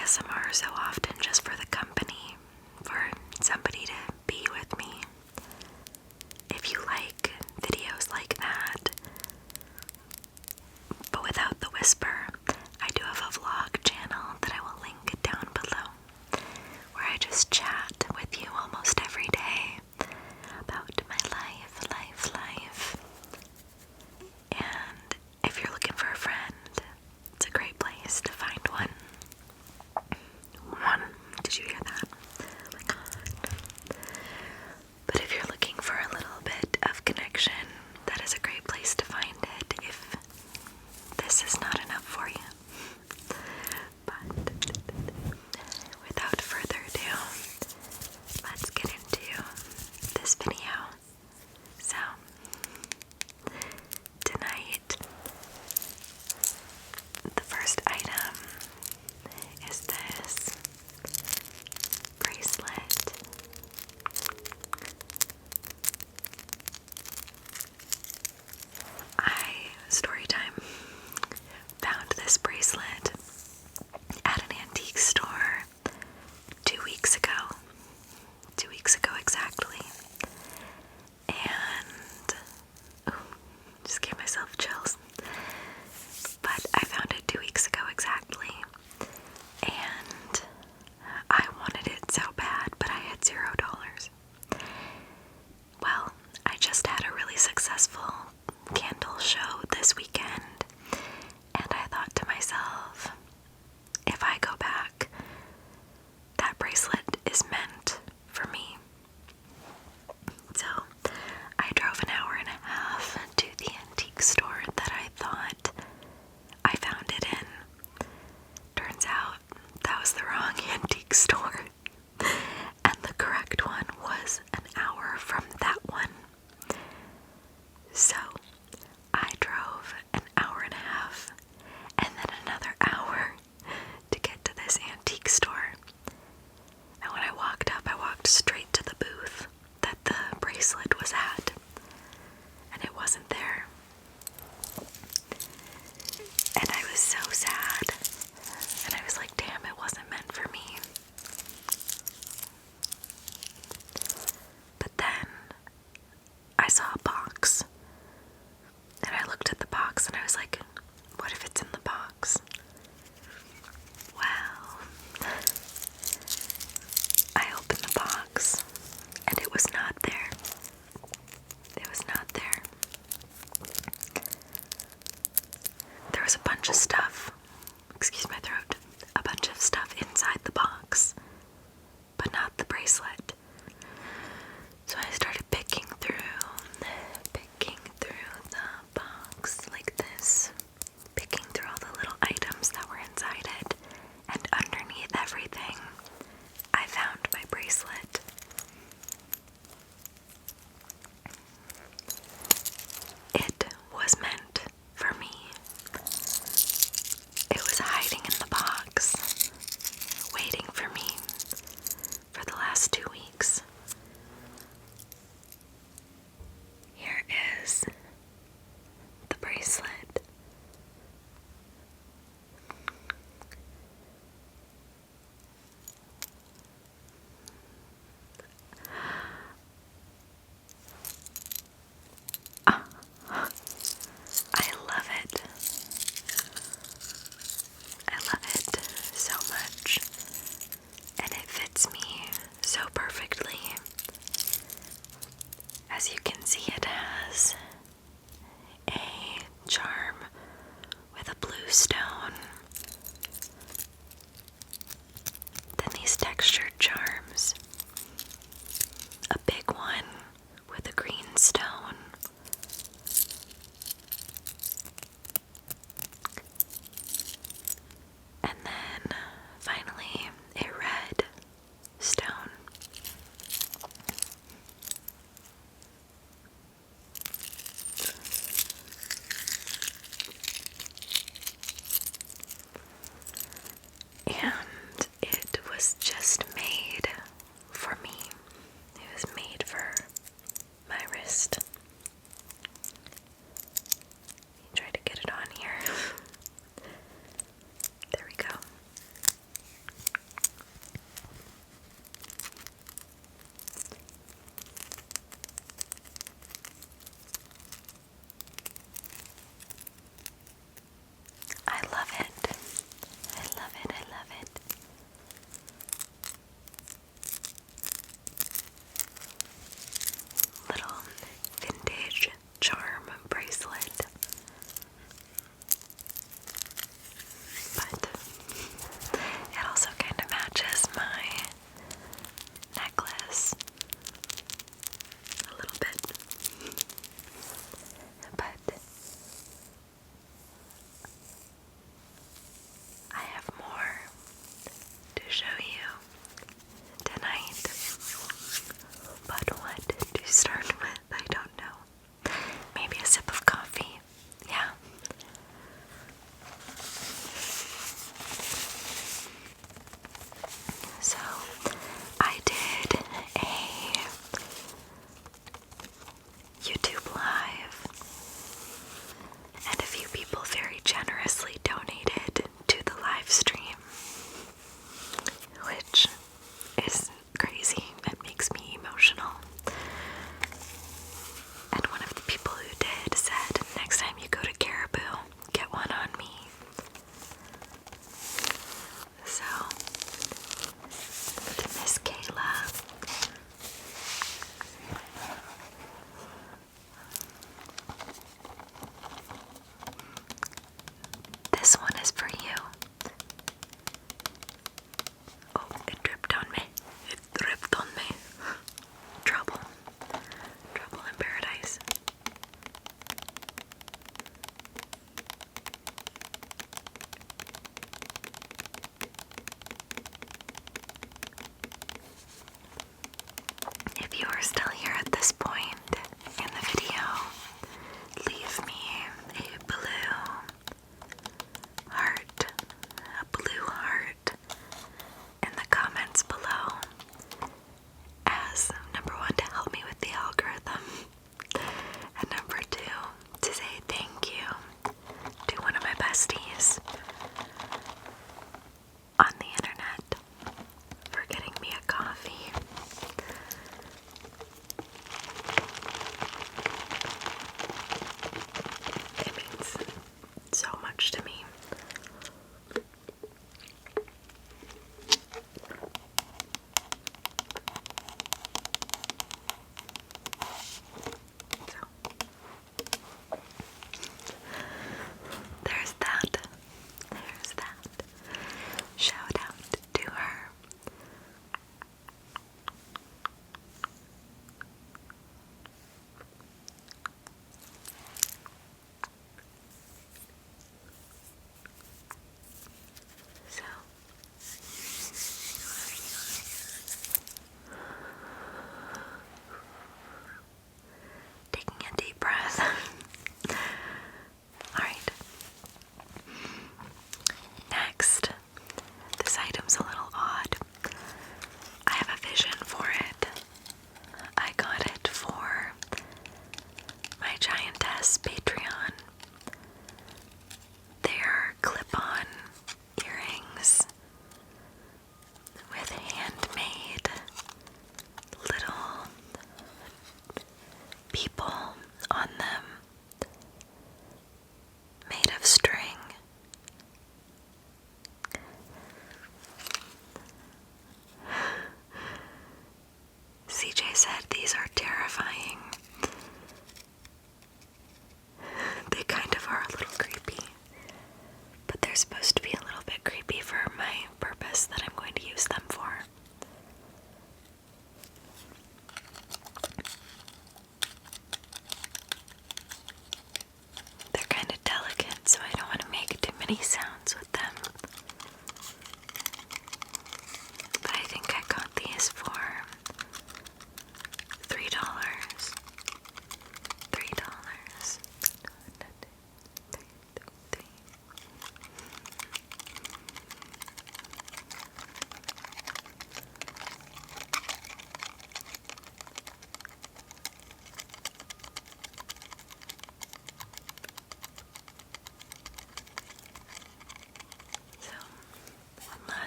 ASMR so often just for the company, for somebody to be with me. If you like videos like that, but without the whisper, I do have a vlog channel that I will link down below, where I just chat with you almost every day about my life. And if you're looking for a friend, it's a great place to find one. Did you hear that? Oh my god. But if you're looking for a little bit of connection, that is a great place to find it if this is not enough for you. But without further ado, let's get into this video. So, tonight, the first item is this bracelet. Story time, found this bracelet at an antique store 2 weeks ago. 2 weeks ago exactly. And just gave myself chills. But I found it 2 weeks ago exactly. And I wanted it so bad, but I had $0. Well, I just had a really successful candle show this weekend, and I thought to myself, if I go back, that bracelet is meant for me. So I drove an hour and a half to the antique store that I thought I found it in. Turns out that was the wrong antique store, and the correct one was an hour from that one. So I drove an hour and a half and then another hour to get to this antique store. And when I walked up, I walked straight to the booth that the bracelet was at, and it wasn't there. And I was so sad, and I was like, damn, it wasn't meant for me. But then I saw a box, and I looked at the box and I was like, what if it's in the box? Well, I opened the box and it was not there. It was not there. There was a bunch of stuff, excuse my throat, a bunch of stuff inside the box, but not the bracelet. So I started picking through the box like this, picking through all the little items that were inside it, and underneath everything, I found my bracelet. It was meant for me. It was hiding in the box, waiting for me for the last 2 weeks. Here is the bracelet. I love it. I love it so much, and it fits me so perfectly. As you can see, it has a charm with a blue stone, then these textured charms, a big one with a green stone, and then finally a red stone. And it was just made for me. It was made for my wrist. Try to get it on here. There we go.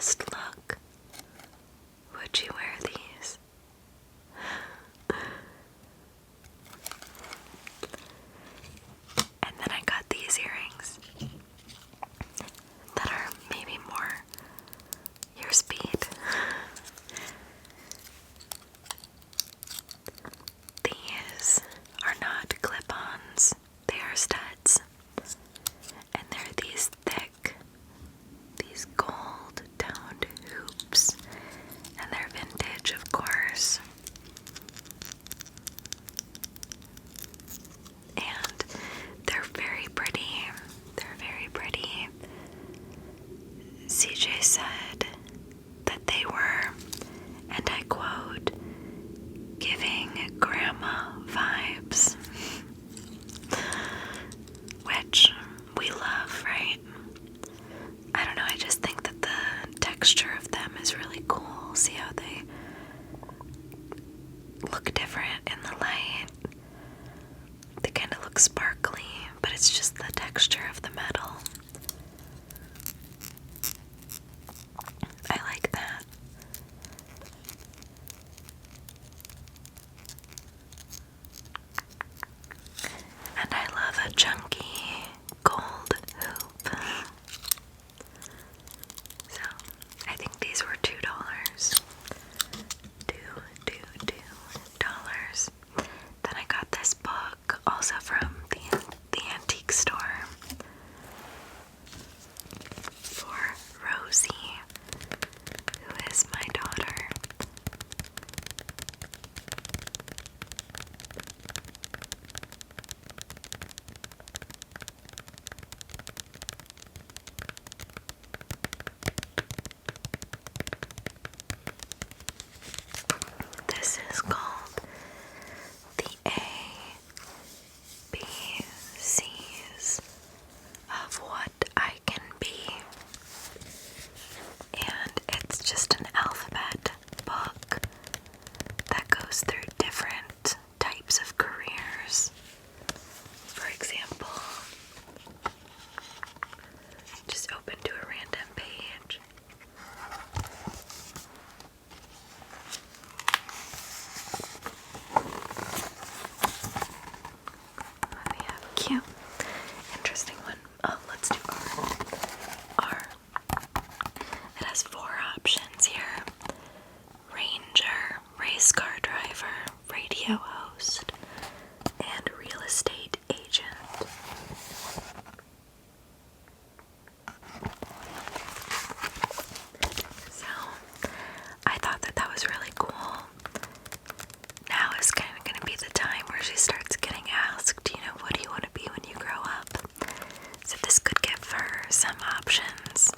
must look. Would you wear these? And then I got these earrings that are maybe more your speed. These are not clip-ons, they are studs. And they're these thick, these gold-toned hoops. And they're vintage, of course. And they're very pretty. They're very pretty. CJ said that they were, and I quote, giving grandma vibes. Which we love, right? I don't know, I just think that the texture of them is really cool. See how they look different in the light? They kind of look sparkly, but it's just the texture of the metal. I like that. And I love a chunky gold hoop. So, I think these were $2. $2. Then I got this book, also from the antique store, for Rosie, who is my daughter. This is called the ABCs of What I Can Be. And it's just an alphabet book that goes through different types of careers. For example, just open to a random page. We have a cute, interesting one. Oh, let's do R. It has 4 options here: ranger, race car driver, radio host, and real estate agent. So, I thought that was really cool. Now is kind of going to be the time where she starts getting asked, what do you want to be when you grow up? So this could give her some options.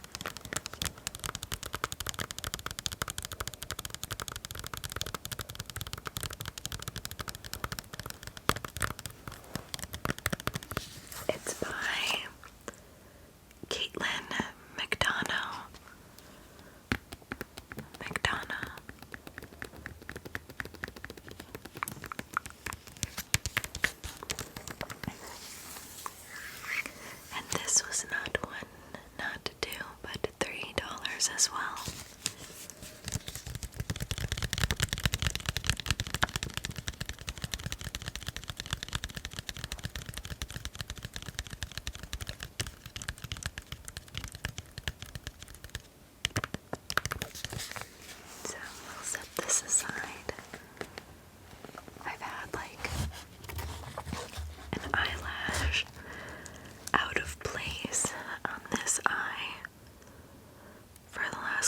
It's by Caitlin McDonough. And this was not $1, not $2, but $3 as well. So we'll set this aside. I've had like an eyelash out of place on this eye for the last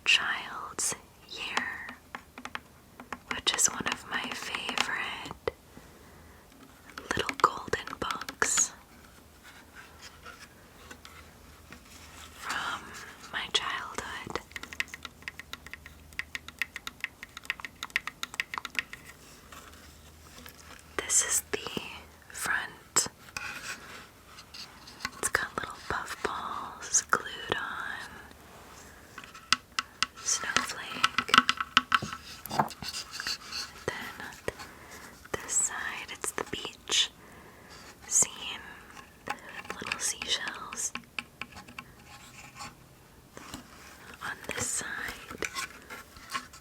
child's year, which is one of my favorite little golden books from my childhood. This is the front. It's got little puff balls glued on. Snowflake. Then this side, it's the beach scene. Little seashells. On this side,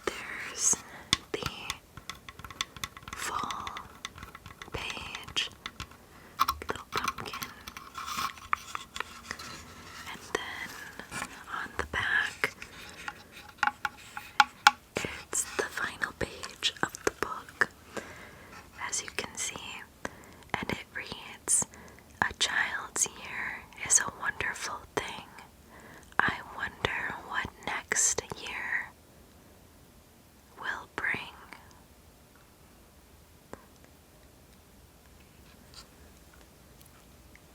there's the fall page, little pumpkin, and then on the back, it's the final page of the book, as you can see, and it reads, "A child's year is a wonderful thing. I wonder what next year will bring."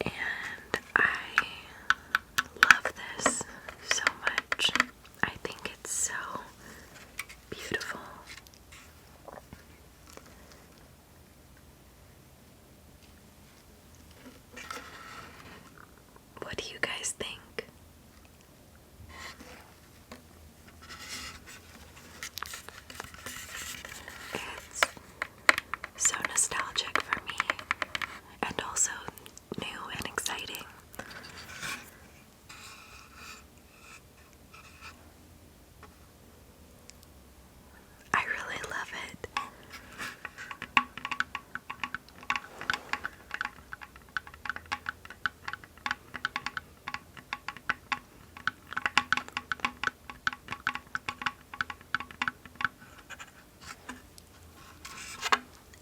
And I love this so much. I think it's so beautiful. What do you guys think? It's so nostalgic for me, and also new and exciting. I really love it.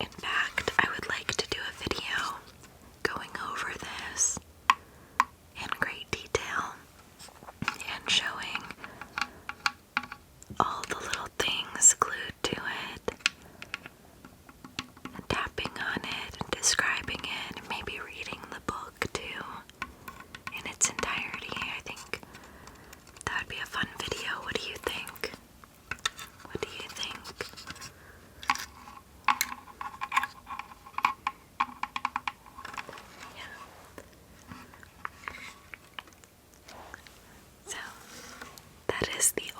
In fact, I would like to do a video going over this in great detail and showing all the little things glued to it, and tapping on it and describing it, and maybe reading the book too in its entirety. I think that would be a fun video. What do you think? What do you think? So, that is the